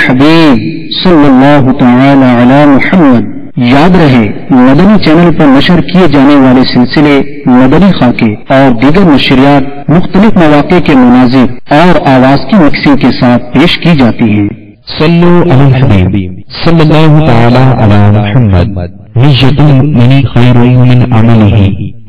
الحبیب صلی اللہ تعالی علی محمد۔ یاد رہے مدنی چینل پر نشر کیے جانے والے سلسلے مدنی خاکے اور دیگر نشریات مختلف مواقع کے مناظر اور آواز کی مکسنگ کے ساتھ پیش کی جاتی ہیں۔ صلو علی الحبیب صلی اللہ تعالی علی محمد۔ نیت المؤمن خیر من عملہ،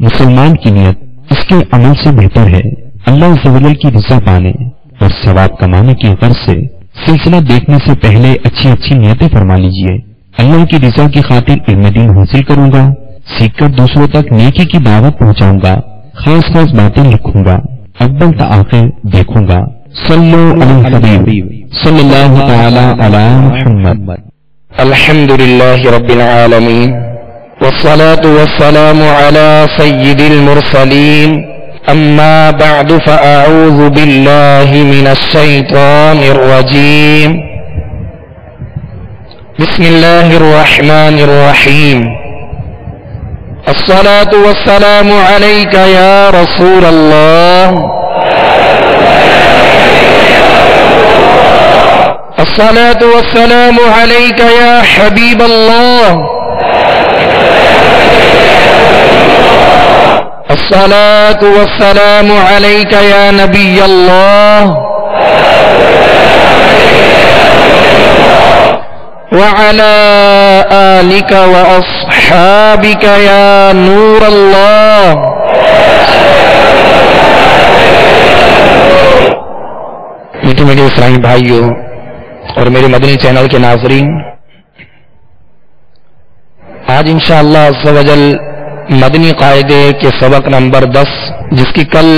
مسلمان کی نیت اس کے عمل سے بہتر ہے۔ اللہ عز و جل کی رضا پانے اور ثواب کمانے کی غرض سے سلسلہ دیکھنے سے پہلے اچھی اچھی نیتیں فرما لیجئے۔ اللہ کی رضا کی خاطر علم دین حاصل کروں گا، سیکھ کر دوسروں تک نیکی کی دعوت پہنچاؤں گا، خاص خاص باتیں لکھوں گا، اول تا آخر دیکھوں گا۔ صلو علی الحبیب صلی اللہ تعالی علی محمد۔ الحمدللہ رب العالمین والصلاة والسلام علی سید المرسلین، اما بعد فاعوذ باللہ من الشیطان الرجیم، بسم اللہ الرحمن الرحیم، الصلاة والسلام علیک یا رسول اللہ، الصلاة والسلام علیک یا حبیب اللہ، الصلاة والسلام علیک یا نبی اللہ، وعلى آلك وأصحابك يا نور الله۔ میٹھے میٹھے اسلامی بھائیوں اور میرے مدنی چینل کے ناظرین، آج انشاءاللہ عز و جل مدنی قاعدے کے سبق نمبر 10، جس کی کل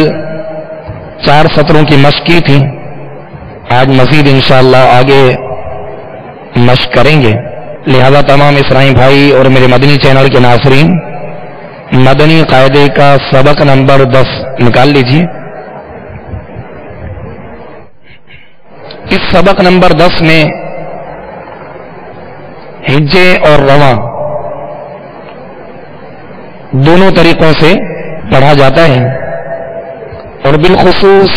4 سطروں کی مشق کی تھی، آج مزید انشاءاللہ آگے مشق کریں گے۔ لہذا تمام اسلامی بھائی اور میرے مدنی چینل کے ناظرین، مدنی قاعدے کا سبق نمبر 10 نکال لیجئے۔ اس سبق نمبر 10 میں ہجے اور رواں دونوں طریقوں سے پڑھا جاتا ہے، اور بالخصوص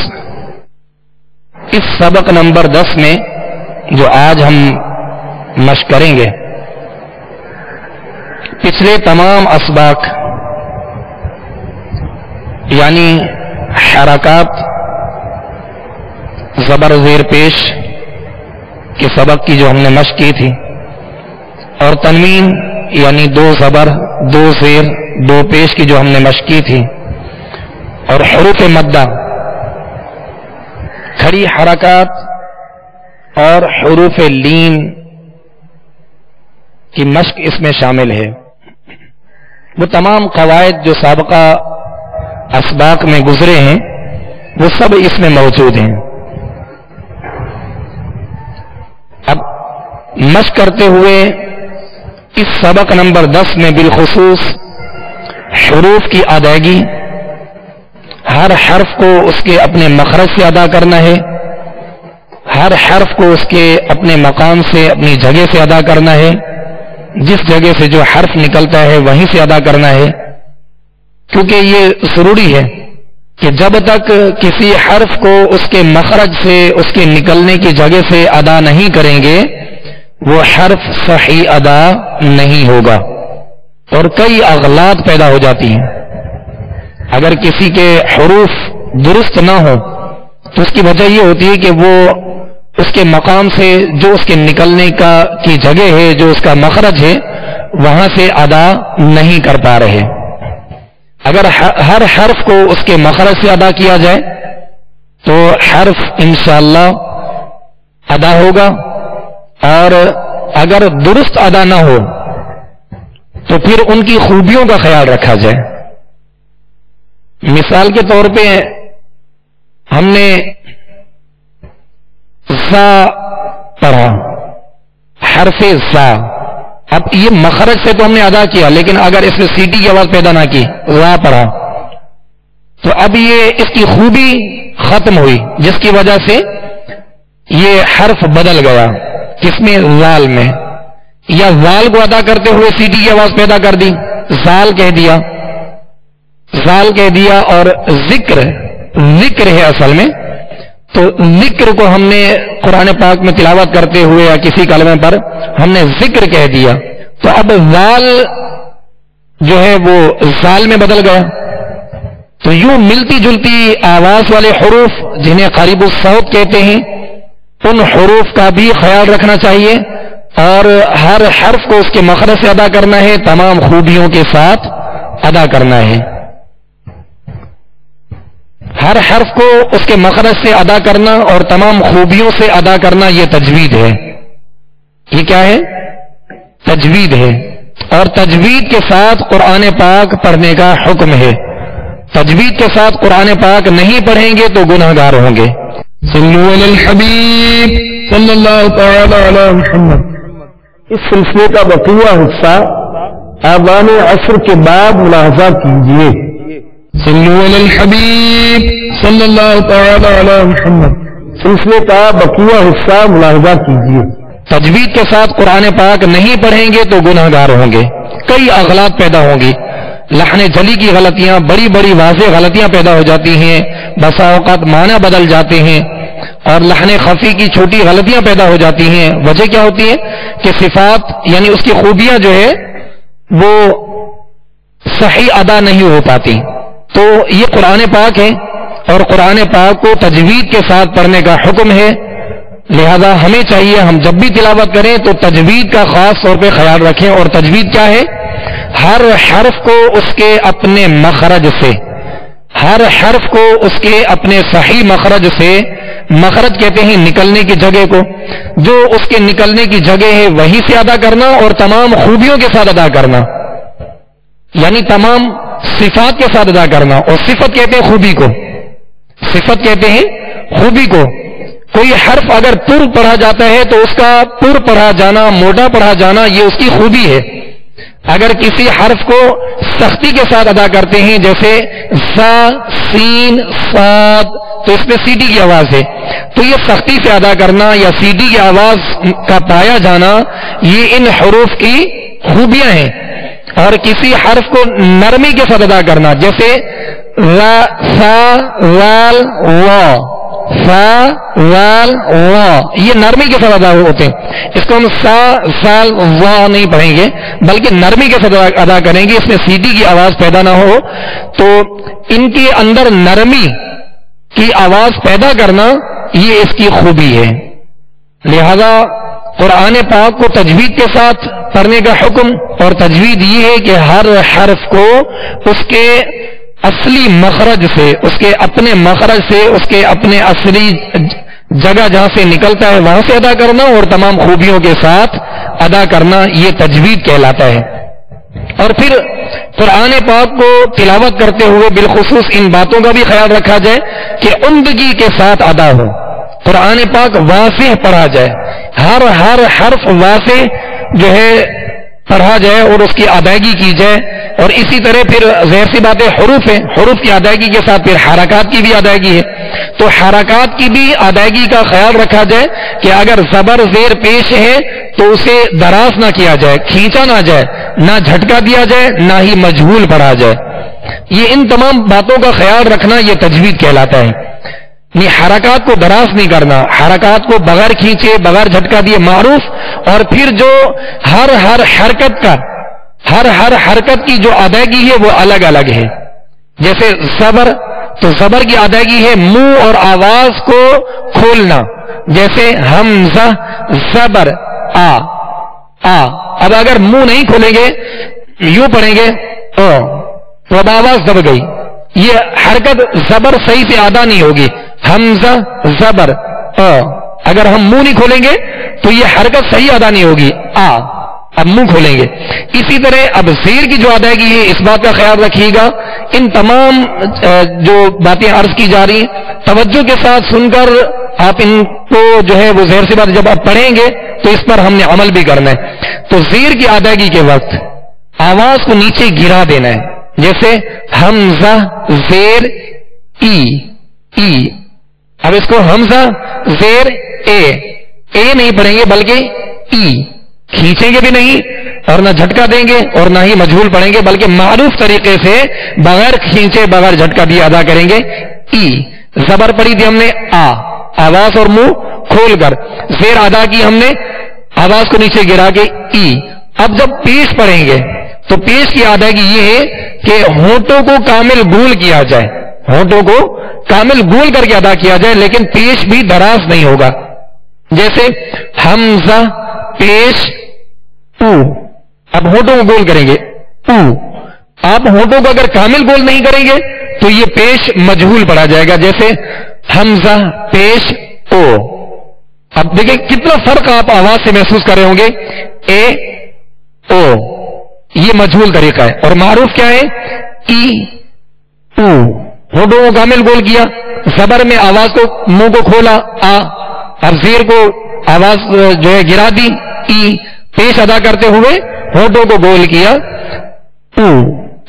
اس سبق نمبر 10 میں جو آج ہم مشق کریں گے، پچھلے تمام اسباق یعنی حرکات زبر زیر پیش کے سبق کی جو ہم نے مشق کی تھی، اور تنوین یعنی 2 زبر 2 زیر 2 پیش کی جو ہم نے مشق کی تھی، اور حروف مدہ کھڑی حرکات اور حروف لین کی مشق اس میں شامل ہے۔ وہ تمام قواعد جو سابقہ اسباق میں گزرے ہیں وہ سب اس میں موجود ہیں۔ اب مشق کرتے ہوئے اس سبق نمبر 10 میں بالخصوص حروف کی ادائیگی، ہر حرف کو اس کے اپنے مخرج سے ادا کرنا ہے، ہر حرف کو اس کے اپنے مقام سے اپنی جگہ سے ادا کرنا ہے، جس جگہ سے جو حرف نکلتا ہے وہیں سے ادا کرنا ہے، کیونکہ یہ ضروری ہے کہ جب تک کسی حرف کو اس کے مخرج سے اس کے نکلنے کی جگہ سے ادا نہیں کریں گے وہ حرف صحیح ادا نہیں ہوگا، اور کئی اغلاط پیدا ہو جاتی ہیں۔ اگر کسی کے حروف درست نہ ہو تو اس کی وجہ یہ ہوتی ہے کہ وہ اس کے مقام سے جو اس کے نکلنے کی جگہ ہے، جو اس کا مخرج ہے، وہاں سے ادا نہیں کر پا رہے۔ اگر ہر حرف کو اس کے مخرج سے ادا کیا جائے تو حرف انشاءاللہ ادا ہوگا، اور اگر درست ادا نہ ہو تو پھر ان کی خوبیوں کا خیال رکھا جائے۔ مثال کے طور پہ ہم نے زا پڑھا، حرف زا، اب یہ مخرج سے تو ہم نے ادا کیا، لیکن اگر اس میں سیٹی کی آواز پیدا نہ کی، زا پڑھا، تو اب یہ اس کی خوبی ختم ہوئی، جس کی وجہ سے یہ حرف بدل گیا، کس میں؟ زال میں، یا زال کو ادا کرتے ہوئے سیٹی کی آواز پیدا کر دی، زال کہہ دیا، زال کہہ دیا، اور ذکر ہے اصل میں، تو ذکر کو ہم نے قرآن پاک میں تلاوت کرتے ہوئے یا کسی کلمے پر ہم نے ذکر کہہ دیا، تو اب زال جو ہے وہ زال میں بدل گیا. تو یوں ملتی جلتی آواز والے حروف جنہیں قریب الصوت کہتے ہیں، ان حروف کا بھی خیال رکھنا چاہیے اور ہر حرف کو اس کے مخرج سے ادا کرنا ہے، تمام خوبیوں کے ساتھ ادا کرنا ہے. ہر حرف کو اس کے مخرج سے ادا کرنا اور تمام خوبیوں سے ادا کرنا، یہ تجوید ہے. یہ کیا ہے؟ تجوید ہے. اور تجوید کے ساتھ قرآن پاک پڑھنے کا حکم ہے. تجوید کے ساتھ قرآن پاک نہیں پڑھیں گے تو گناہ گار ہوں گے. صلو علی الحبیب صلی اللہ تعالی علی محمد. اس سلسلے کا بقیہ حصہ آذان عصر کے بعد ملاحظہ کیجیے. صلو علی الحبیب صلی اللہ تعالی علی محمد. سلسلے کا بقیہ حصہ ملاحظہ کیجیے. تجوید کے ساتھ قرآن پاک نہیں پڑھیں گے تو گناہ گار ہوں گے. کئی اغلاط پیدا ہوں گی، لحن جلی کی غلطیاں، بڑی بڑی واضح غلطیاں پیدا ہو جاتی ہیں، بسا اوقات معنی بدل جاتے ہیں، اور لحن خفی کی چھوٹی غلطیاں پیدا ہو جاتی ہیں. وجہ کیا ہوتی ہے کہ صفات یعنی اس کی خوبیاں جو ہے وہ صحیح ادا نہیں ہو پاتی. تو یہ قرآن پاک ہے اور قرآن پاک کو تجوید کے ساتھ پڑھنے کا حکم ہے. لہذا ہمیں چاہیے ہم جب بھی تلاوت کریں تو تجوید کا خاص طور پہ خیال رکھیں. اور تجوید کیا ہے؟ ہر حرف کو اس کے اپنے مخرج سے، ہر حرف کو اس کے اپنے صحیح مخرج سے، مخرج کہتے ہیں نکلنے کی جگہ کو، جو اس کے نکلنے کی جگہ ہے وہی سے ادا کرنا اور تمام خوبیوں کے ساتھ ادا کرنا، یعنی تمام صفات کے ساتھ ادا کرنا. اور صفت کہتے ہیں خوبی کو، صفت کہتے ہیں خوبی کو. کوئی حرف اگر پر پڑھا جاتا ہے تو اس کا پر پڑھا جانا، موٹا پڑھا جانا، یہ اس کی خوبی ہے. اگر کسی حرف کو سختی کے ساتھ ادا کرتے ہیں جیسے سا، سین، صاد، تو اس میں سیٹی کی آواز ہے، تو یہ سختی سے ادا کرنا یا سیٹی کی آواز کا پایا جانا، یہ ان حروف کی خوبیاں ہیں. اور کسی حرف کو نرمی کے ساتھ ادا کرنا جیسے را، سا، وال، وا، سا، وال، وا، یہ نرمی کے ساتھ ادا ہوتے ہیں. اس کو ہم سا، سال، وا نہیں پڑھیں گے بلکہ نرمی کے ساتھ ادا کریں گے، اس میں سیٹی کی آواز پیدا نہ ہو. تو ان کے اندر نرمی کی آواز پیدا کرنا یہ اس کی خوبی ہے. لہذا قرآن پاک کو تجوید کے ساتھ پڑھنے کا حکم. اور تجوید یہ ہے کہ ہر حرف کو اس کے اصلی مخرج سے، اس کے اپنے مخرج سے، اس کے اپنے اصلی جگہ جہاں سے نکلتا ہے وہاں سے ادا کرنا اور تمام خوبیوں کے ساتھ ادا کرنا، یہ تجوید کہلاتا ہے. اور پھر قرآن پاک کو تلاوت کرتے ہوئے بالخصوص ان باتوں کا بھی خیال رکھا جائے کہ عمدگی کے ساتھ ادا ہو. قرآن پاک واضح پڑھا جائے، ہر حرف واضح جو ہے پڑھا جائے اور اس کی ادائیگی کی جائے. اور اسی طرح پھر ظاہر سی بات ہے حروف ہے، حروف کی ادائیگی کے ساتھ پھر حرکات کی بھی ادائیگی ہے. تو حرکات کی بھی ادائیگی کا خیال رکھا جائے کہ اگر زبر زیر پیش ہے تو اسے دراز نہ کیا جائے، کھینچا نہ جائے، نہ جھٹکا دیا جائے، نہ ہی مجہول پڑھا جائے. یہ ان تمام باتوں کا خیال رکھنا یہ تجوید کہلاتا ہے. نہیں، حرکات کو دراز نہیں کرنا، حرکات کو بغیر کھینچے، بغیر جھٹکا دیے معروف. اور پھر جو ہر حرکت کا، ہر حرکت کی جو ادائیگی ہے وہ الگ الگ ہے. جیسے زبر، تو زبر کی ادائیگی ہے منہ اور آواز کو کھولنا، جیسے حمزہ، زبر، آ. اب اگر منہ نہیں کھولیں گے، یوں پڑھیں گے تو اب آواز دب گئی، یہ حرکت زبر صحیح سے ادا نہیں ہوگی. حمزہ، زبر، اگر ہم منہ نہیں کھولیں گے تو یہ حرکت صحیح ادا نہیں ہوگی. اب منہ کھولیں گے. اسی طرح اب زیر کی جو ادائیگی ہے اس بات کا خیال رکھیے گا. ان تمام جو باتیں عرض کی جا رہی توجہ کے ساتھ سن کر آپ ان کو جو ہے وہ ظاہر سی بات جب آپ پڑھیں گے تو اس پر ہم نے عمل بھی کرنا ہے. تو زیر کی ادائیگی کے وقت آواز کو نیچے گرا دینا ہے، جیسے حمزہ، زیر، ای. اب اس کو حمزہ زیر اے نہیں پڑھیں گے بلکہ ای. کھینچیں گے بھی نہیں اور نہ جھٹکا دیں گے اور نہ ہی مجہول پڑھیں گے، بلکہ معروف طریقے سے بغیر کھینچے، بغیر جھٹکا دیے ادا کریں گے. ای. زبر پڑھی تھی ہم نے آ، آواز اور منہ کھول کر. زیر ادا کی ہم نے آواز کو نیچے گرا کے ای. اب جب پیش پڑھیں گے تو پیش کی ادائیگی یہ ہے کہ ہونٹوں کو کامل گول کیا جائے, ہونٹوں کو کامل گول کر کے ادا کیا جائے, لیکن پیش بھی دراز نہیں ہوگا. جیسے حمزہ پیش او, اب ہونٹوں کو گول کریں گے او. آپ ہونٹوں کو اگر کامل گول نہیں کریں گے تو یہ پیش مجہول پڑا جائے گا. جیسے حمزہ پیش او. اب دیکھیں کتنا فرق آپ آواز سے محسوس کر رہے ہوں گے. اے او یہ مجہول طریقہ ہے, اور معروف کیا ہے ای او. ہونٹوں کو کامل گول کیا, زبر میں آواز کو منہ کو کھولا آ, اب زیر کو آواز جو ہے گرا دی ای. پیش ادا کرتے ہوئے ہونٹوں کو گول کیا او.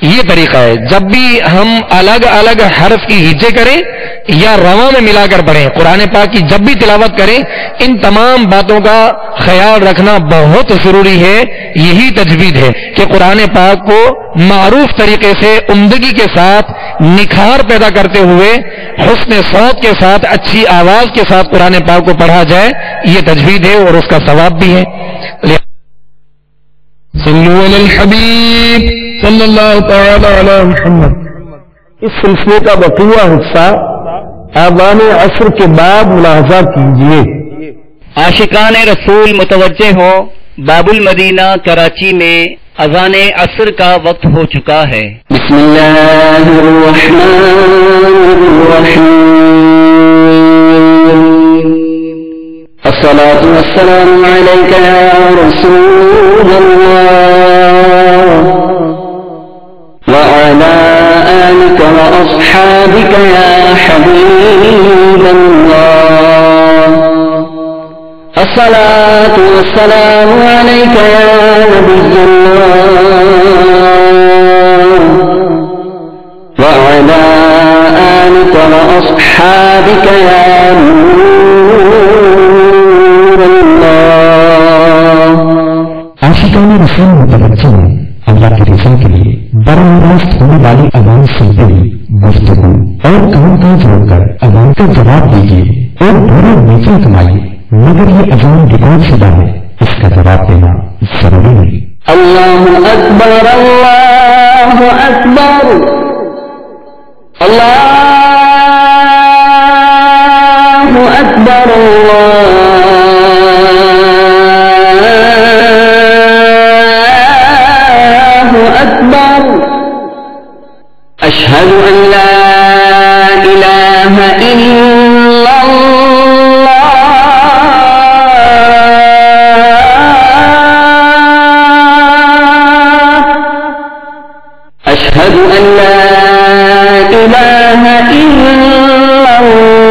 یہ طریقہ ہے. جب بھی ہم الگ الگ حرف کی ہجے کریں یا رواں میں ملا کر پڑھیں, قرآن پاک کی جب بھی تلاوت کریں, ان تمام باتوں کا خیال رکھنا بہت ضروری ہے. یہی تجوید ہے کہ قرآن پاک کو معروف طریقے سے عمدگی کے ساتھ نکھار پیدا کرتے ہوئے حسن صوت کے ساتھ اچھی آواز کے ساتھ قرآن پاک کو پڑھا جائے. یہ تجوید ہے اور اس کا ثواب بھی ہے. صلو علی الحبیب صلی اللہ تعالی علی محمد. اس سلسلے کا بقیہ حصہ آذان عصر کے بعد ملاحظہ کیجیے. عاشقان رسول متوجہ ہو, باب المدینہ کراچی میں اذان عصر کا وقت ہو چکا ہے. بسم اللہ الرحمن الرحیم. الصلاة والسلام عليك يا رسول الله وعلى آلك وأصحابك يا حبيب الله. الصلاة والسلام عليك يا نبي الله وعلى آلك وأصحابك يا نور الله. عاشقان رسول متوجہ اللہ کی رضا کے لیے براہ راست ہونے والی اذان سنتے ہوئی گفتگو اور کام کاج روک کر اذان کا جواب دیجیے اور بڑا نیچے کمائیے. مگر یہ اذان ریکارڈ شدہ ہے, اس کا جواب دینا ضروری نہیں. اللہ اکبر اللہ اکبر اللہ اکبر اللہ اکبر. اشہد ان لا الہ الا اللہ اشہد ان لا الہ الا اللہ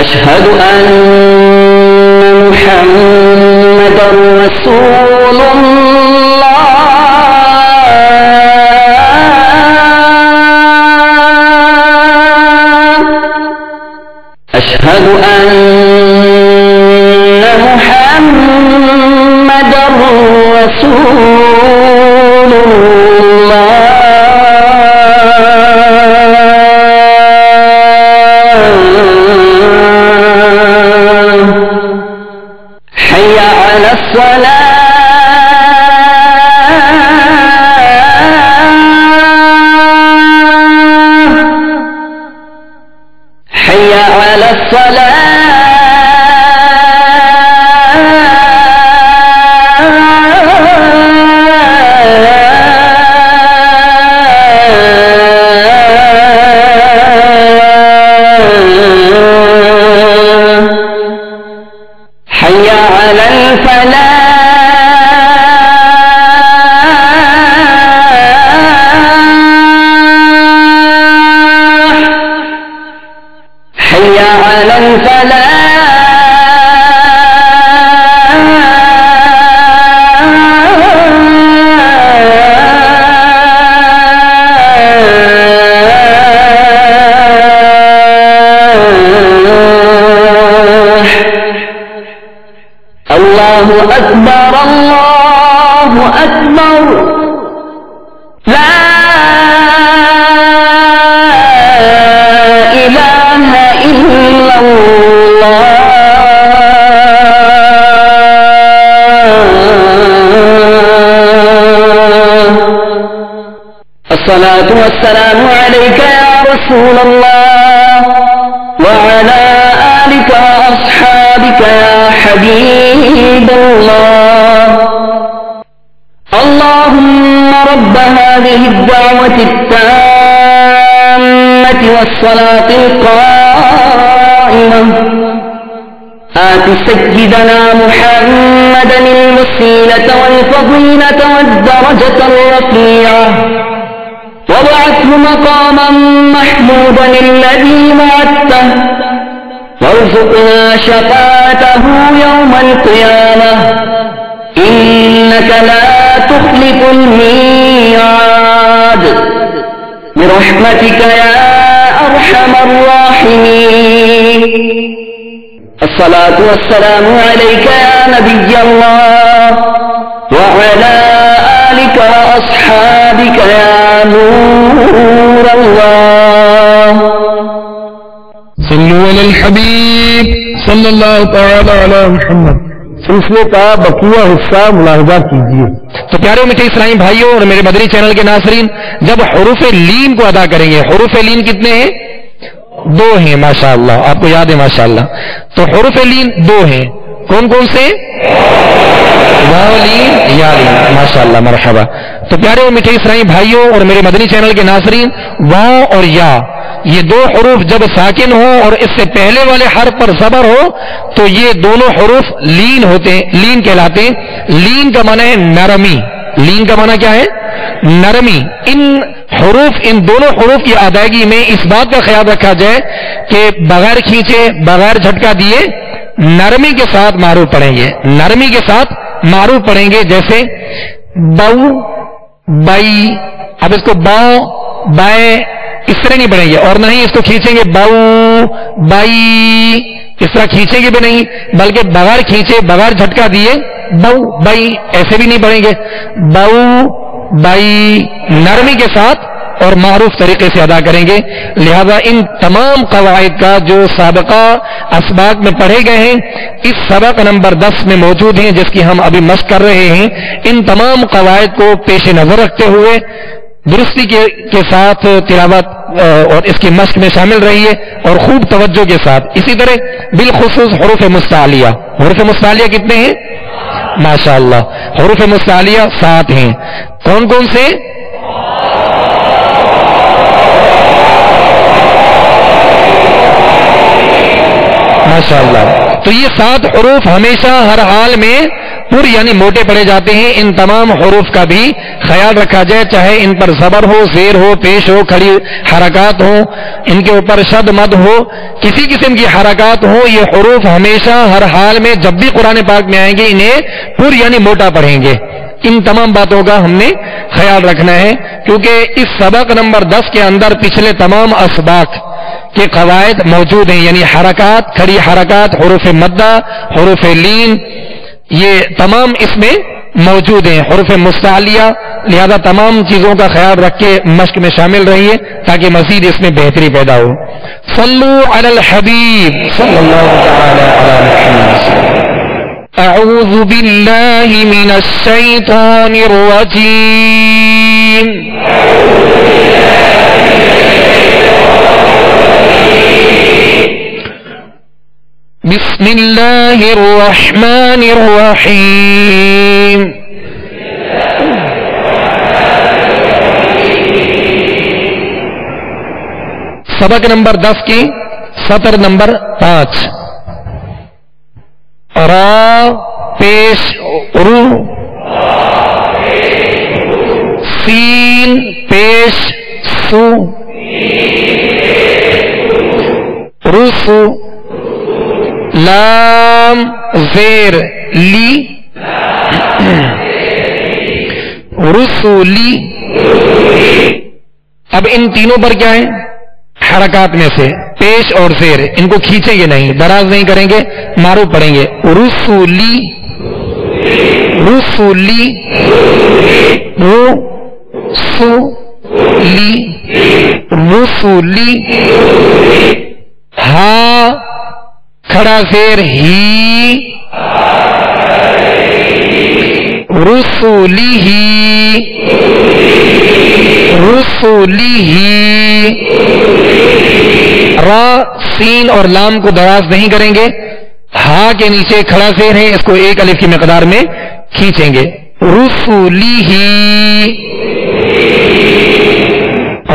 اشہد ان محمد رسول اللہ اشہد ان محمد رسول اللہ. حي على الصلاة حي على الصلاة حي على الفلاح حي على الفلاح الصلاة والسلام عليك يا رسول الله وعلى آلك وأصحابك يا حبيب الله. اللهم رب هذه الدعوة التامة والصلاة القائمة آت سيدنا محمدا الوسيلة والفضيلة والدرجة الرفيعة وابعثه مقاما محمودا الذي وعدته وارزقنا شفاعته يوم القيامة إنك لا تخلف الميعاد برحمتك يا أرحم الراحمين. الصلاة والسلام عليك يا نبي الله وعلى آلك وأصحابك يا نور الله. صلوا على الحبیب صلی اللہ تعالی علی محمد. سلسلے کا بقیہ حصہ ملاحظہ کیجیے. تو پیارے میٹھے اسلامی بھائیوں اور میرے مدنی چینل کے ناظرین، جب حروف لین کو ادا کریں گے، حروف لین کتنے ہیں؟ 2 ہیں ماشاءاللہ، آپ کو یاد ہے ماشاءاللہ. تو حروف لین 2 ہیں، کون کون سے؟ واو لین، یا لین، ماشاءاللہ مرحبا. تو پیارے اور میٹھے اسلامی بھائیوں اور میرے مدنی چینل کے ناظرین، واو اور یا، یہ 2 حروف جب ساکن ہو اور اس سے پہلے والے حرف پر زبر ہو تو یہ دونوں حروف لین ہوتے ہیں، لین کہلاتے ہیں. لین کا معنی ہے نرمی. لین کا معنی کیا ہے؟ نرمی. ان دونوں حروف کی ادائیگی میں اس بات کا خیال رکھا جائے کہ بغیر کھینچے، بغیر جھٹکا دیے نرمی کے ساتھ معروف پڑھیں گے. نرمی کے ساتھ معروف پڑھیں گے، جیسے بو بائی. اب اس کو باؤ بائے اس طرح نہیں پڑھیں گے، اور نہ ہی اس کو کھینچیں گے باؤ بائی، اس طرح کھینچیں گے بھی نہیں، بلکہ بغیر کھینچے، بغیر جھٹکا دیے بو بائی ایسے بھی نہیں پڑھیں گے. بو بائی نرمی کے ساتھ اور معروف طریقے سے ادا کریں گے. لہذا ان تمام قواعد کا جو سابقہ اسباق میں پڑھے گئے ہیں اس سبق نمبر 10 میں موجود ہیں، جس کی ہم ابھی مشق کر رہے ہیں. ان تمام قواعد کو پیش نظر رکھتے ہوئے درستی کے ساتھ تلاوت اور اس کی مشق میں شامل رہیے اور خوب توجہ کے ساتھ. اسی طرح بالخصوص حروف مستعلیہ. حروف مستعلیہ کتنے ہیں؟ ماشاءاللہ حروف مستعلیہ 7 ہیں. کون کون سے؟ ماشاءاللہ. تو یہ 7 حروف ہمیشہ ہر حال میں یعنی موٹے پڑے جاتے ہیں. ان تمام حروف کا بھی خیال رکھا جائے، چاہے ان پر زبر ہو، زیر ہو، پیش ہو، کھڑی حرکات ہو، ان کے اوپر شد مد ہو، کسی قسم کی حرکات ہو. یہ حروف ہمیشہ ہر حال میں جب بھی قرآن پاک میں آئیں گے انہیں یعنی موٹا پڑھیں گے. ان تمام باتوں کا ہم نے خیال رکھنا ہے، کیونکہ اس سبق نمبر 10 کے اندر پچھلے تمام اسباق کے قواعد موجود ہیں، یعنی حرکات، کھڑی حرکات، حروف مدہ، حروف لین، یہ تمام اس میں موجود ہیں، حروف مستعلیہ. لہذا تمام چیزوں کا خیال رکھ کے مشق میں شامل رہیے تاکہ مزید اس میں بہتری پیدا ہو. صلو علی الحبیب صلی اللہ تعالی علی محمد. اعوذ باللہ من الشیطان الرجیم. بسم اللہ الرحمن الرحیم. سبق نمبر 10 کی سطر نمبر 5. را پیش رو، سین پیش سو، رسو، لام زیر لی، رسولی. اب ان تینوں پر کیا ہے؟ حرکات میں سے پیش اور زیر، ان کو کھینچیں گے نہیں، دراز نہیں کریں گے، معروف پڑھیں گے. رسولی، رسولی، رسولی، رسولی. ہا کھڑا زیر ہی، رسولہ، رسولہ، را سین اور لام کو دراز نہیں کریں گے، ہا کے نیچے کھڑا زیر ہے، اس کو ایک الف کی مقدار میں کھینچیں گے، رسولہ،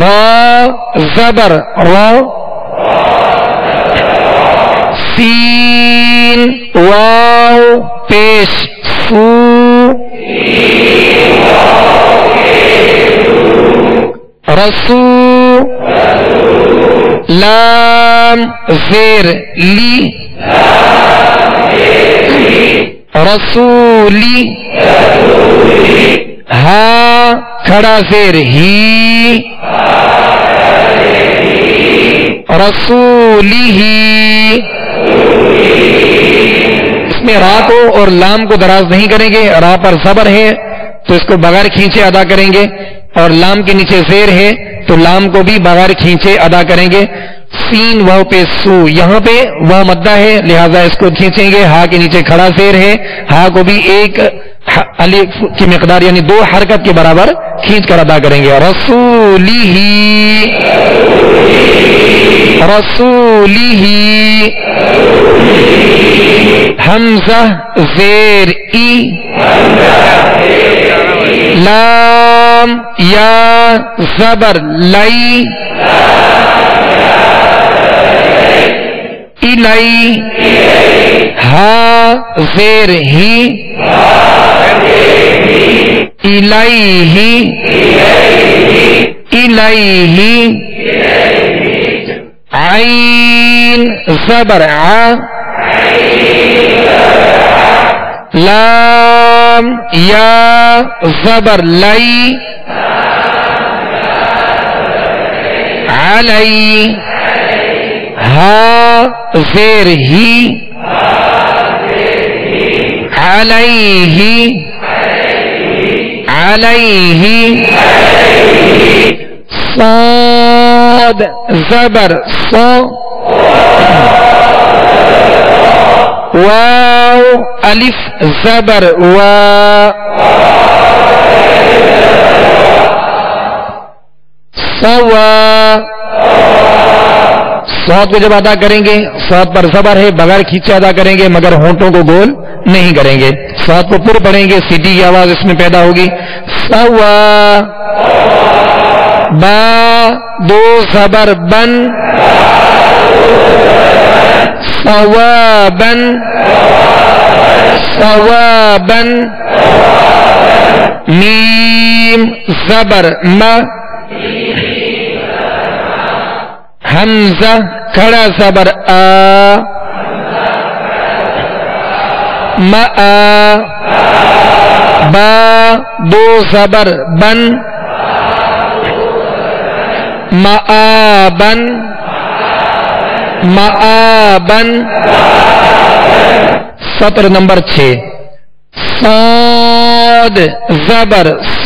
را زبر را، سین واو پیش سو، رسو، لام زیر لی، رسولی، ہا کھڑا زیر ہی، رسولہ، اس میں را کو اور لام کو دراز نہیں کریں گے، را پر زبر ہے تو اس کو بغیر کھینچے ادا کریں گے، اور لام کے نیچے زیر ہے تو لام کو بھی بغیر کھینچے ادا کریں گے، سین واو پہ سو، یہاں پہ واو مدہ ہے لہذا اس کو کھینچیں گے، ہا کے نیچے کھڑا زیر ہے، ہا کو بھی ایک الف کی مقدار یعنی 2 حرکت کے برابر کھینچ کر ادا کریں گے، رسولہ، رسولہ، حمزہ زیر ای، لام یا زبر لئی، الی، ہا زیر ہی، الیہ، الیہ، عین زبر ع، لام یا زبر لئی، علی، ہا زیر ہی، علیہ، علیہ، صاد زبر ص، واو الف زبر وا، سوا، صاد کو جب ادا کریں گے صاد پر زبر ہے بغیر کھینچے ادا کریں گے مگر ہونٹوں کو گول نہیں کریں گے، صاد کو پر پڑھیں گے، سیٹی کی آواز اس میں پیدا ہوگی، سوا، با 2 زبر بن، صوابن، صوابن، میم زبر ما، حمزہ کھڑا زبر آ، ما، با 2 زبر بن، مآبن، مآبن، سطر نمبر 6، صاد زبر ص،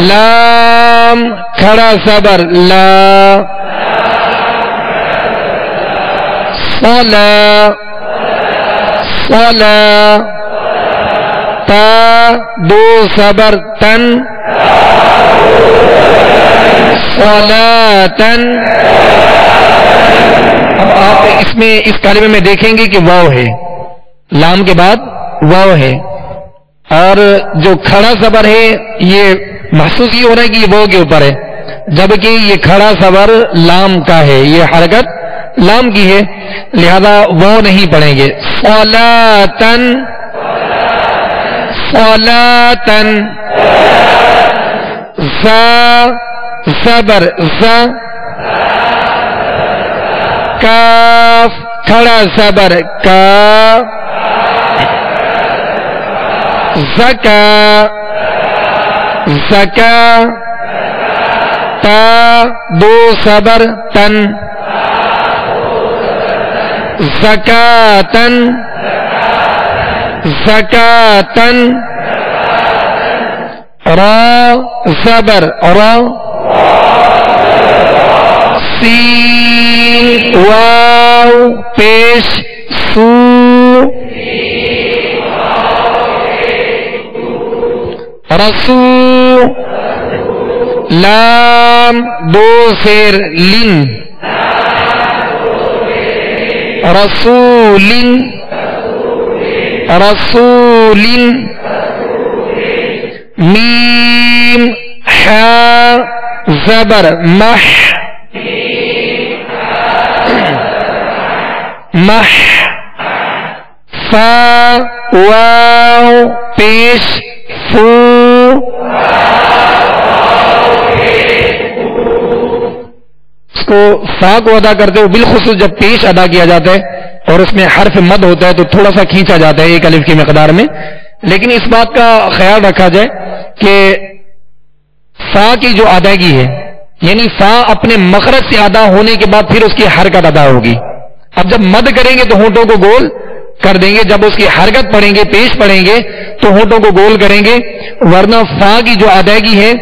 لام کھڑا زبر لا، صلا، صلا، تا 2 زبر تن، صلاتن، اب آپ اس میں اس کلمے میں دیکھیں گے کہ واو ہے، لام کے بعد واو ہے، اور جو کھڑا زبر ہے یہ محسوس یہ ہو رہا ہے کہ یہ واو کے اوپر ہے، جبکہ یہ کھڑا زبر لام کا ہے، یہ حرکت لام کی ہے لہذا واو نہیں پڑھیں گے، صلاتن، صلاتن، زا زبر زا، کاف کھڑا زبر کا، زکا، زکا، تا 2 زبر تن، زکاتن، زکاتن، را زبر را، سین واو پیش سو رسو لام دو زیر لن رسول رسول میم حا زبر مح مح فا واو پیش فو اس کو فا کو ادا کرتے ہوئے بالخصوص جب پیش ادا کیا جاتا ہے اور اس میں حرف مد ہوتا ہے تو تھوڑا سا کھینچا جاتا ہے ایک الف کی مقدار میں، لیکن اس بات کا خیال رکھا جائے کہ فا کی جو ادائیگی ہے یعنی فا اپنے مخرج سے ادا ہونے کے بعد پھر اس کی حرکت ادا ہوگی. اب جب مد کریں گے تو ہونٹوں کو گول کر دیں گے، جب اس کی حرکت پڑھیں گے پیش پڑھیں گے تو ہونٹوں کو گول کریں گے، ورنہ فا کی جو ادائیگی ہے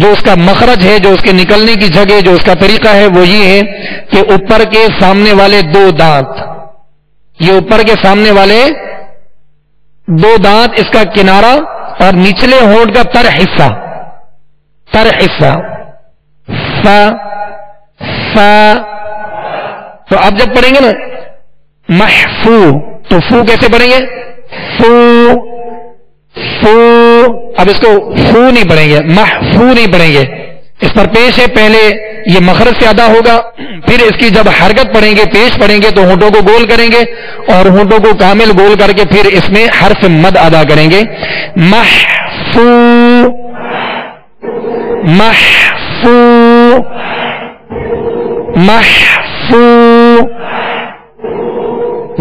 جو اس کا مخرج ہے جو اس کے نکلنے کی جگہ جو اس کا طریقہ ہے وہ یہ ہے کہ اوپر کے سامنے والے دو دانت، یہ اوپر کے سامنے والے دو دانت اس کا کنارہ اور نچلے ہونٹ کا تر حصہ فا فا. تو آپ جب پڑھیں گے نا محفو تو فو کیسے پڑھیں گے؟ فو فو. اب اس کو فو نہیں پڑھیں گے، محفو نہیں پڑھیں گے، اس پر پیش ہے، پہلے یہ مخرج سے ادا ہوگا، پھر اس کی جب حرکت پڑھیں گے پیش پڑھیں گے تو ہونٹوں کو گول کریں گے اور ہونٹوں کو کامل گول کر کے پھر اس میں حرف مد ادا کریں گے. محفو محفو محفو.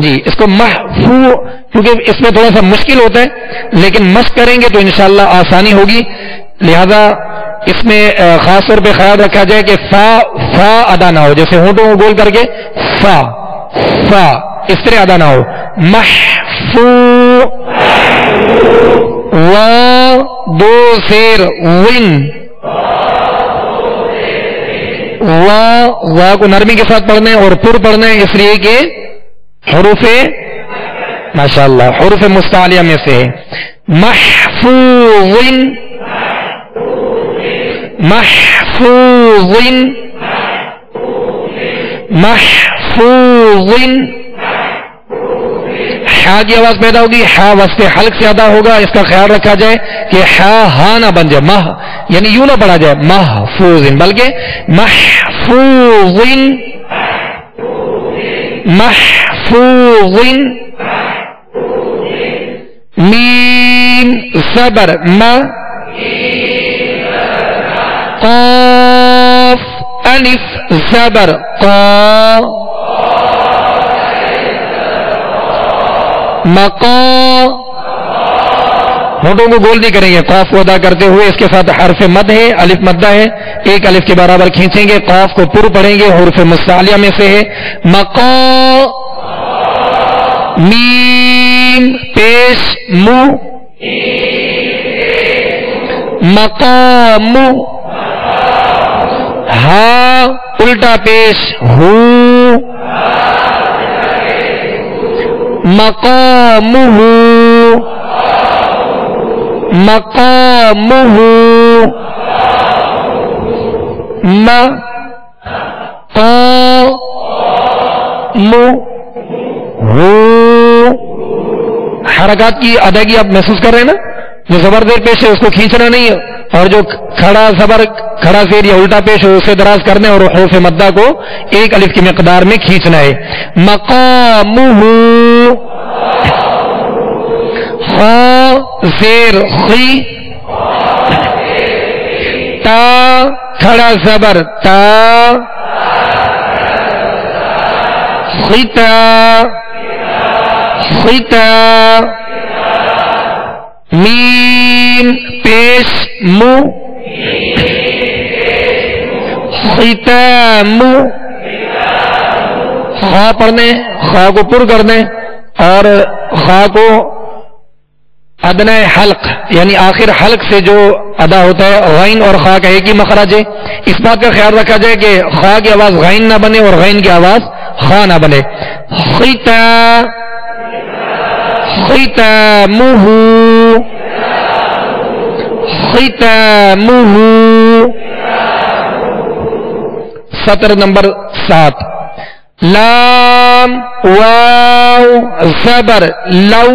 جی اس کو محفو کیونکہ اس میں تھوڑا سا مشکل ہوتا ہے لیکن مشق کریں گے تو انشاءاللہ آسانی ہوگی، لہذا اس میں خاص طور پہ خیال رکھا جائے کہ فا فا ادا نہ ہو، جیسے ہونٹوں کو گول کر کے فا فا اس طرح ادا نہ ہو. محفو وا دو زیر ون وا کو نرمی کے ساتھ پڑھنا ہے اور پر پڑھنا ہے، اس لیے کہ حروف ماشاءاللہ حروف مستعلیہ میں سے ہے. محفوظ محفوظ محفوظ. حا کی آواز پیدا ہوگی، حا وسط حلق سے ادا ہوگا، اس کا خیال رکھا جائے کہ حا ہا نہ بن جائے، مہ یعنی یوں نہ پڑھا جائے محفوظ بلکہ محفوظ محفوظ. میم زبر ما قاف الف زبر قا مقا. ہونٹوں کو گول نہیں کریں گے، قاف کو ادا کرتے ہوئے اس کے ساتھ حرف مد ہے، الف مدہ ہے، ایک الف کے برابر کھینچیں گے، قاف کو پر پڑھیں گے، حروف مستعلیہ میں سے ہے. مقا میم پیش مو مقام. ہا الٹا پیش ہو مقامہ مقامہ. حرکات کی ادائیگی آپ محسوس کر رہے ہیں نا، جو زبر زیر پیش ہے اس کو کھینچنا نہیں ہے اور جو کھڑا زبر کھڑا زیر یا الٹا پیش ہے اسے دراز کرنا ہے اور حروف مدہ کو ایک الف کی مقدار میں کھینچنا ہے. مقامہ خا زیر خی تا کھڑا زبر تا خطا خطا. میم پیش مو ختام. خا پڑھنے، خا کو پر کرنے اور خا کو ادنا حلق یعنی آخر حلق سے جو ادا ہوتا ہے، غین اور خا کا ایک ہی مخرج ہے. اس بات کا خیال رکھا جائے کہ خا کی آواز غین نہ بنے اور غین کی آواز خا نہ بنے. ختامہ ختامہ. سطر نمبر 7. لام واو زبر لو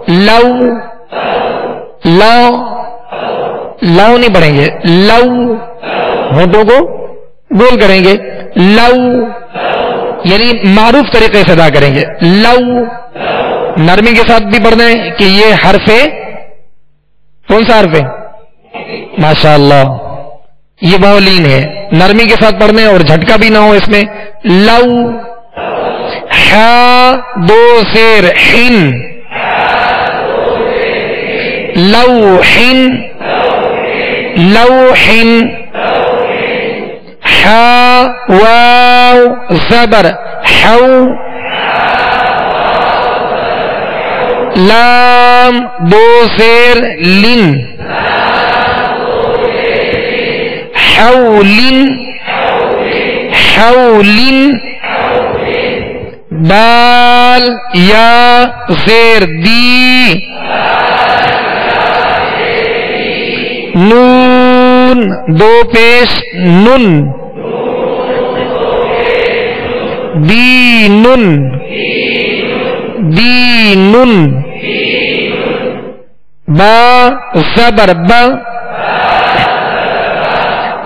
لو لو لو نہیں پڑھیں گے، لو ہونٹوں کو گول کریں گے، لو یعنی معروف طریقے سے ادا کریں گے. لو نرمی کے ساتھ بھی پڑھنا ہے کہ یہ حرف ہے، کون سا حرف ہے؟ ماشاء اللہ یہ باولین ہے، نرمی کے ساتھ پڑھنے اور جھٹکا بھی نہ ہو اس میں. لو ہا دو زیر حن لوحن لوحن. ہا واو زبر حو لام دو زیر لن حول حول. دال یا زیر دی نون دو پیش نن دینن دینن. با زبر با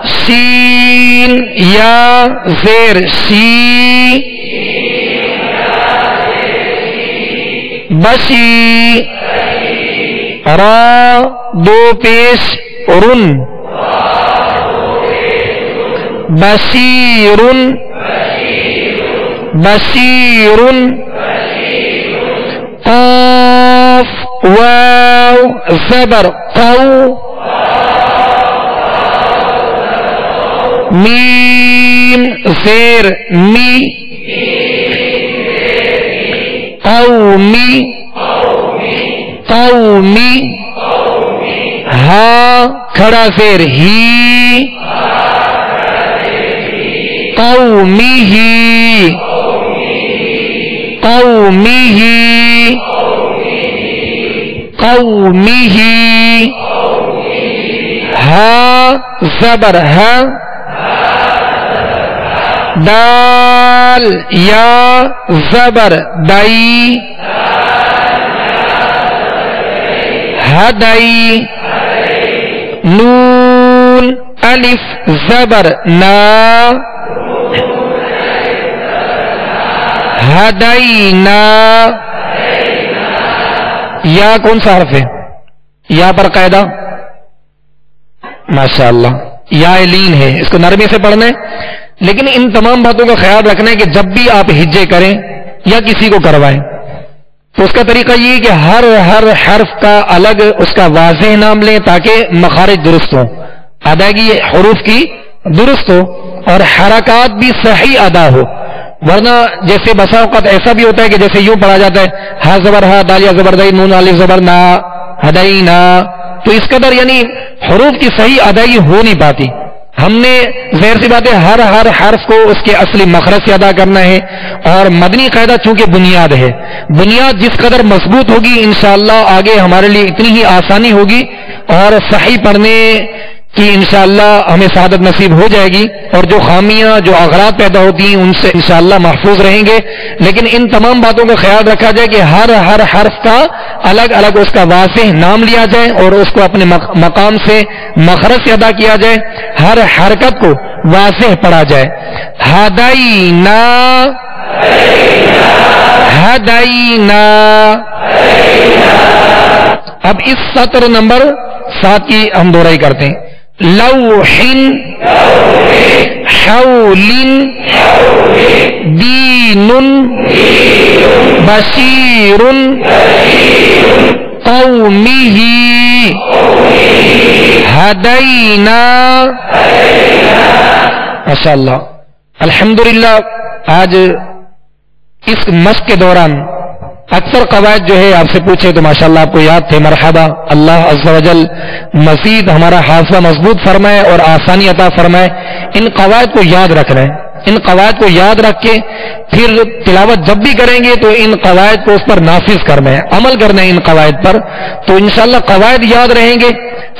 سین یا زیر سی بسی. را دو پیش رن بصیرن بصیرن. قاف واو زبر قو میم زیر می قومی قومی. ہا کھڑا زیر ہی قومی ہی قومی ہی قومی ہی. ہا زبر ہا دال یا زبر دائی ہدائی. نون الف زبر نا ہدینا. یا کون سا حرف ہے؟ یا پر قاعدہ ماشاء اللہ یا لین ہے، اس کو نرمی سے پڑھنا ہے. لیکن ان تمام باتوں کا خیال رکھنا ہے کہ جب بھی آپ ہجے کریں یا کسی کو کروائیں تو اس کا طریقہ یہ ہے کہ ہر حرف کا الگ اس کا واضح نام لیں تاکہ مخارج درست ہوں، ادائیگی حروف کی درست ہو اور حرکات بھی صحیح ادا ہو. ورنہ جیسے بسا اوقات ایسا بھی ہوتا ہے کہ جیسے یوں پڑھا جاتا ہے ہا زبر ہا دال یا زبر دائی نون الف زبر نا ہدائی نا، تو اس قدر یعنی حروف کی صحیح ادائیگی ہو نہیں پاتی. ہم نے ظاہر سی بات ہے ہر حرف کو اس کے اصلی مخرج سے ادا کرنا ہے. اور مدنی قاعدہ چونکہ بنیاد ہے، بنیاد جس قدر مضبوط ہوگی انشاءاللہ آگے ہمارے لیے اتنی ہی آسانی ہوگی اور صحیح پڑھنے کی انشاءاللہ ہمیں سعادت نصیب ہو جائے گی. اور جو خامیاں جو اغراض پیدا ہوتی ہیں ان سے انشاءاللہ محفوظ رہیں گے. لیکن ان تمام باتوں کا خیال رکھا جائے کہ ہر حرف کا الگ الگ اس کا واضح نام لیا جائے اور اس کو اپنے مقام سے مخرج سے ادا کیا جائے، ہر حرکت کو واضح پڑھا جائے. ہدینا ہدینا. اب اس سطر نمبر 7 کی ہم دوہرائی کرتے ہیں. لوحن حول دین بصیر قومہ ہدینا. ماشاء اللہ الحمدللہ آج اس مشق کے دوران اکثر قواعد جو ہے آپ سے پوچھے تو ماشاءاللہ آپ کو یاد تھے. مرحبا. اللہ عز و جل مزید ہمارا حافظہ مضبوط فرمائے اور آسانی عطا فرمائے. ان قواعد کو یاد رکھنا ہے. ان قواعد کو یاد رکھ کے پھر تلاوت جب بھی کریں گے تو ان قواعد کو اس پر نافذ کرنا ہے, عمل کرنا ہے ان قواعد پر. تو انشاءاللہ قواعد یاد رہیں گے,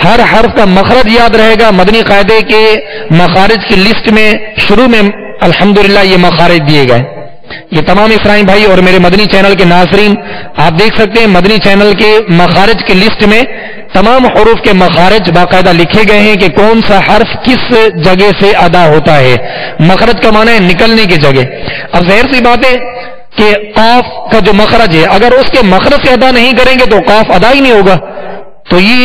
ہر حرف کا مخرج یاد رہے گا. مدنی قاعدے کے مخارج کی لسٹ میں شروع میں الحمدللہ یہ مخارج دیے گئے. یہ تمام اسرائیل بھائی اور میرے مدنی چینل کے ناظرین آپ دیکھ سکتے ہیں مدنی چینل کے مخارج کی لسٹ میں تمام حروف کے مخارج باقاعدہ لکھے گئے ہیں کہ کون سا حرف کس جگہ سے ادا ہوتا ہے. مخرج کا معنی ہے نکلنے کی جگہ. اب ظاہر سی بات ہے کہ قاف کا جو مخرج ہے اگر اس کے مخرج سے ادا نہیں کریں گے تو قاف ادا ہی نہیں ہوگا. تو یہ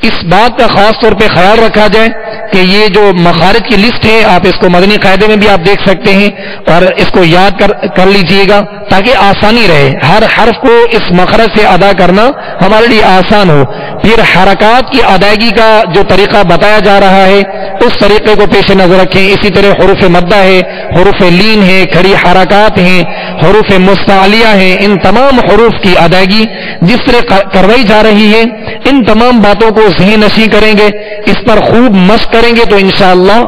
اس بات کا خاص طور پہ خیال رکھا جائے کہ یہ جو مخارج کی لسٹ ہے آپ اس کو مدنی قاعدے میں بھی آپ دیکھ سکتے ہیں اور اس کو یاد کر لیجئے گا تاکہ آسانی رہے. ہر حرف کو اس مخرج سے ادا کرنا ہمارے لیے آسان ہو. پھر حرکات کی ادائیگی کا جو طریقہ بتایا جا رہا ہے اس طریقے کو پیش نظر رکھیں. اسی طرح حروف مدہ ہے, حروف لین ہے, کھڑی حرکات ہیں, حروف مستعلیہ ہیں. ان تمام حروف کی ادائیگی جس طرح کروائی جا رہی ہے ان تمام باتوں کو ذہن نشین کریں گے, اس پر خوب مشق کریں گے تو انشاءاللہ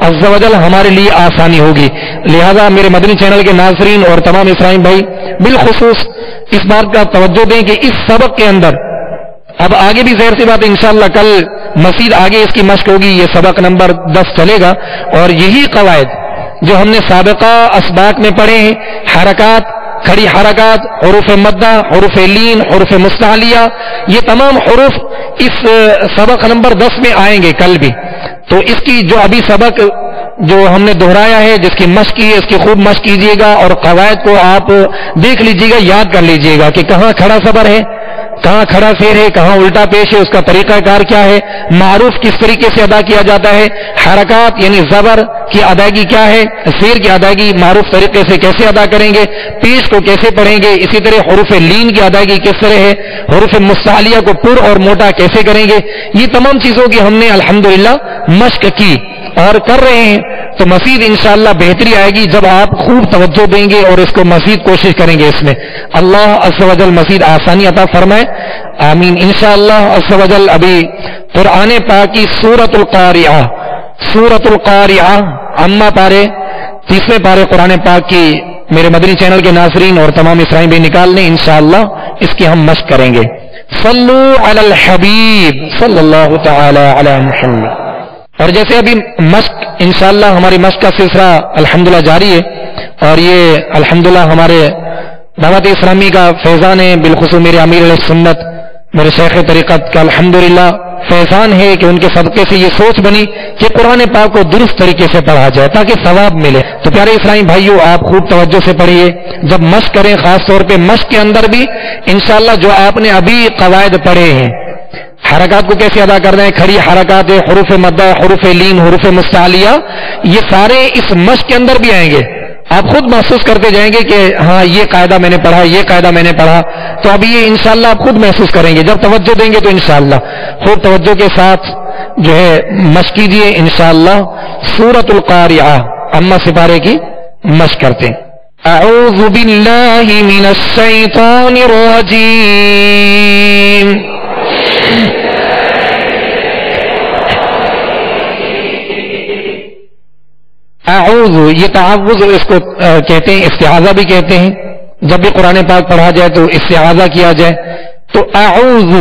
عز و جل ہمارے لیے آسانی ہوگی. لہذا میرے مدنی چینل کے ناظرین اور تمام اسرائیل بھائی بالخصوص اس بات کا توجہ دیں کہ اس سبق کے اندر اب آگے بھی ظاہر سی بات ہے انشاءاللہ کل مزید آگے اس کی مشق ہوگی. یہ سبق نمبر 10 چلے گا اور یہی قواعد جو ہم نے سابقہ اسباق میں پڑھے ہیں, حرکات, کھڑی حرکات, حروف مدہ, حروف لین, حروف مستعلیہ, یہ تمام حروف اس سبق نمبر 10 میں آئیں گے کل بھی. تو اس کی جو ابھی سبق جو ہم نے دہرایا ہے جس کی مشق کی ہے اس کی خوب مشق کیجیے گا اور قواعد کو آپ دیکھ لیجیے گا, یاد کر لیجیے گا کہ کہاں کھڑا صبر ہے, کہاں کھڑا سیر ہے, کہاں الٹا پیش ہے, اس کا طریقہ کار کیا ہے, معروف کس طریقے سے ادا کیا جاتا ہے, حرکات یعنی زبر کی ادائیگی کیا ہے, سیر کی ادائیگی معروف طریقے سے کیسے ادا کریں گے, پیش کو کیسے پڑھیں گے, اسی طرح حروف لین کی ادائیگی کس طرح ہے, حروف مستعلیہ کو پر اور موٹا کیسے کریں گے. یہ تمام چیزوں کی ہم نے الحمدللہ مشق کی اور کر رہے ہیں. تو مزید انشاءاللہ بہتری آئے گی جب آپ خوب توجہ دیں گے اور اس کو مزید کوشش کریں گے. اس میں اللہ عز و جل مزید آسانی عطا فرمائے, آمین. انشاءاللہ عز و جل ابھی قرآن پاک کی سورۃ القاریعہ, سورۃ القاریعہ اما پارے 30ویں پارے قرآن پاک کی میرے مدنی چینل کے ناظرین اور تمام اسرائیل بھی نکال لیں. انشاءاللہ اس کی ہم مشق کریں گے. صلو علی الحبیب صلی اللہ تعالی علی محمد. اور جیسے ابھی مشق انشاءاللہ ہماری مشق کا سلسلہ الحمدللہ جاری ہے اور یہ الحمدللہ ہمارے دعوت اسلامی کا فیضان ہے, بالخصوص میرے امیر علیہ سنت میرے شیخ طریقت کا الحمدللہ فیضان ہے کہ ان کے صدقے سے یہ سوچ بنی کہ قرآن پاک کو درست طریقے سے پڑھا جائے تاکہ ثواب ملے. تو پیارے اسلام بھائیوں آپ خوب توجہ سے پڑھیے, جب مشق کریں خاص طور پہ مشق کے اندر بھی انشاءاللہ جو آپ نے ابھی قواعد پڑھے ہیں, حرکات کو کیسے ادا کرنا ہے, کھڑی حرکات, حروف مدہ, حروف لین, حروف مستعلیہ, یہ سارے اس مشق کے اندر بھی آئیں گے. آپ خود محسوس کرتے جائیں گے کہ ہاں یہ قاعدہ میں نے پڑھا, یہ قاعدہ میں نے پڑھا. تو ابھی یہ انشاءاللہ آپ خود محسوس کریں گے جب توجہ دیں گے. تو انشاءاللہ خوب توجہ کے ساتھ جو ہے مشق کیجیے. انشاءاللہ سورۃ القاریعہ اما سپارے کی مشق کرتے ہیں. اعوذ باللہ من الشیطان الرجیم. اعوذ, یہ تعوذ اس کو کہتے ہیں, استعاذہ بھی کہتے ہیں. جب بھی قرآن پاک پڑھا جائے تو استعاذہ کیا جائے. تو اعوذ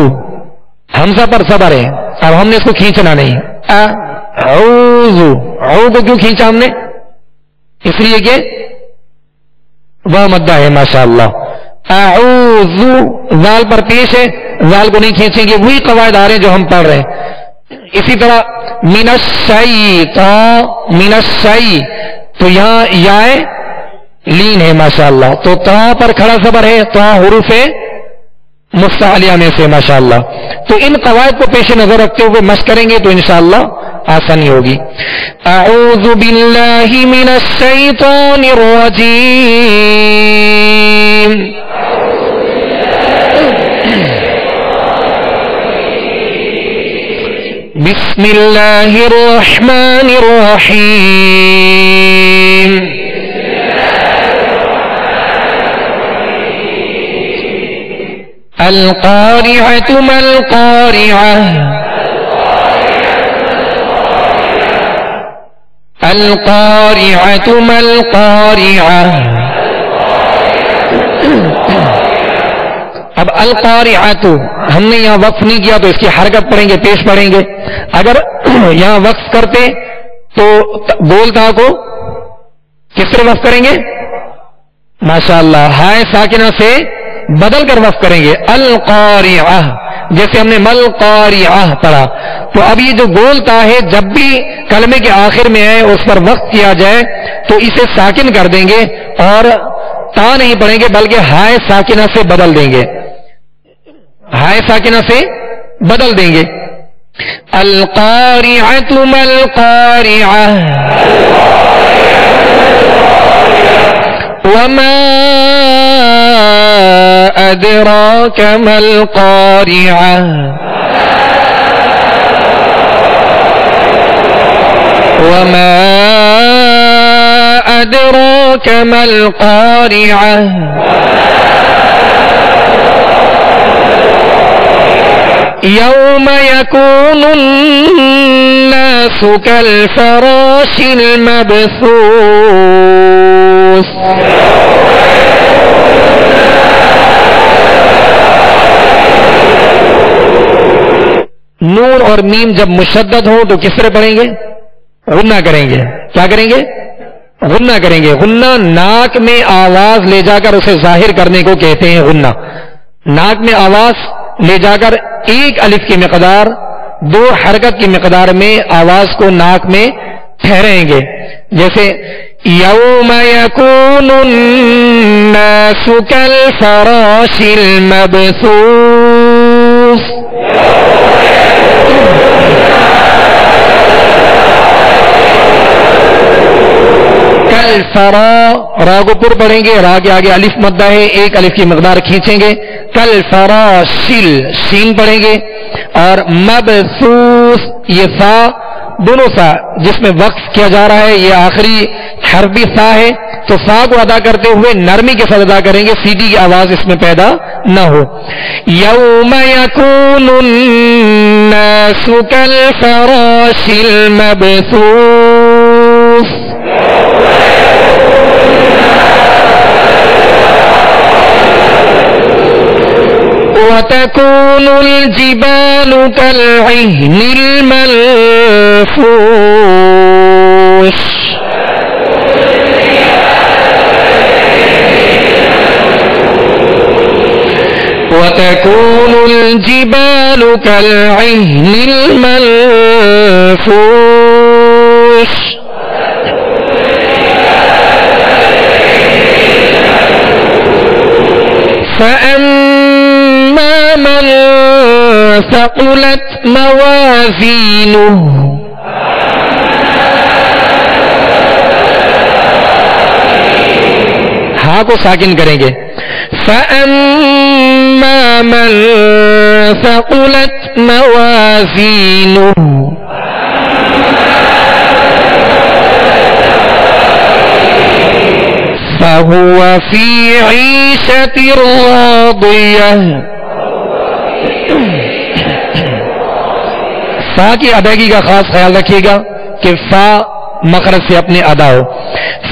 حمزہ پر صبر ہے, اب ہم نے اس کو کھینچنا نہیں. اعوذ, اعوذ کو کیوں کھینچا ہم نے؟ اس لیے کہ وہ مدہ ہے ماشاءاللہ. اعوذ زال پر پیش ہے, زال کو نہیں کھینچیں گے. وہی قواعد آ رہے ہیں جو ہم پڑھ رہے ہیں. اسی طرح من الشیطان, من الشی, تو یہاں یا لین ہے ماشاءاللہ. تو تا پر کھڑا صبر ہے, تا حروف مستعلیہ میں سے ماشاءاللہ. تو ان قواعد کو پیش نظر رکھتے ہوئے مشق کریں گے تو انشاءاللہ آسانی ہوگی. اعوذ باللہ من الشیطان الرجیم. بسم اللہ الرحمن الرحیم. القارعة ما القارعة القارعة ما القارعة. اب القارعة ہم نے یہاں وقف نہیں کیا تو اس کی حرکت پڑھیں گے، پیش پڑھیں گے. اگر یہاں وقف کرتے تو گول تا کو کس طرح وقف کریں گے؟ ماشاءاللہ ہائے ساکنہ سے بدل کر وقف کریں گے. القارعہ جیسے ہم نے مل قارعہ پڑھا. تو اب یہ جو گول تا ہے جب بھی کلمے کے آخر میں ہے اس پر وقف کیا جائے تو اسے ساکن کر دیں گے اور تا نہیں پڑھیں گے بلکہ ہائے ساکنہ سے بدل دیں گے. ہائے ساکنہ سے بدل دیں گے. القارعۃ ما القارعہ وما أدراك ما القارعة وما أدراك ما القارعة يوم يكون الناس كالفراش المبثوث. نون اور میم جب مشدد ہو تو کس طرح پڑھیں گے؟ غنہ کریں گے. کیا کریں گے؟ غنہ کریں گے. غنہ ناک میں آواز لے جا کر اسے ظاہر کرنے کو کہتے ہیں غنہ. ناک میں آواز لے جا کر ایک الف کی مقدار دو حرکت کی مقدار میں آواز کو ناک میں ٹھہریں گے. جیسے یوم یکون الناس کالفراش المبثوث. کالفرا را کو پر پڑھیں گے، را کے آگے الف مدہ ہے، ایک الف کی مقدار کھینچیں گے. کالفراشل شین پڑھیں گے. اور مبثوث یہ سا دونوں سا جس میں وقف کیا جا رہا ہے یہ آخری حرف بھی سا ہے تو سا کو ادا کرتے ہوئے نرمی کے ساتھ ادا کریں گے، سیدھی کی آواز اس میں پیدا نہ ہو. یوم یکون الناس کالفراش المبثوث. وتكون الجبال كالعهن المنفوش. وتكون الجبال كالعهن المنفوش. فأما من ثقلت موازينه ہاں کو ساکن کریں گے. فأما من ثقلت موازينه فهو في عيشة راضية. فا کی ادائیگی کا خاص خیال رکھیے گا کہ فا مخرج سے اپنے ادا ہو.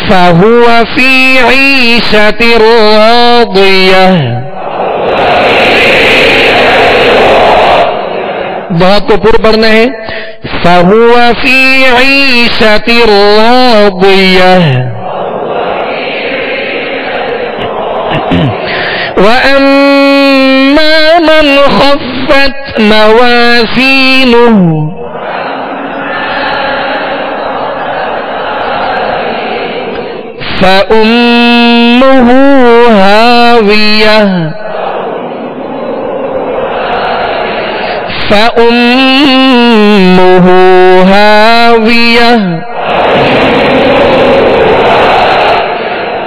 فهو في عيشة راضية. بہت کو پر پڑھنا ہے. فهو في عيشة راضية. وأما من خفت موازينه فأمه هاوية. فأمه هاوية.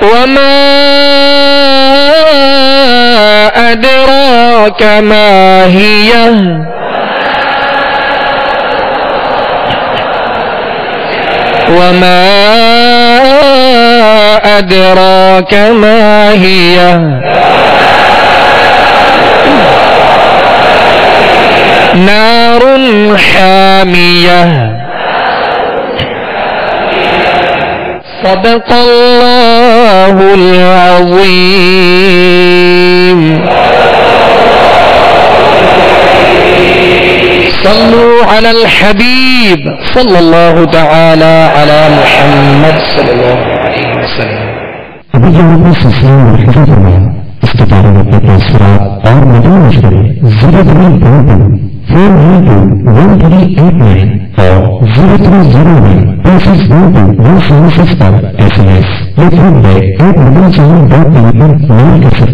وما أدراك ما هي. وما أدراك ما هي. صدق اللہ العظیم صلوا علی الحبیب صلی اللہ تعالی علی محمد صلی اللہ علیہ وسلم. ابھی جو ہم نے سلسلہ مرحلہ فرمایا اس کے بارے میں اپنے تاثرات اور مدنی مشورے 032121389 اور 0309261217 پر SMS یا فون پہ @مدنی چینل.com پر میل کر سکتے ہیں.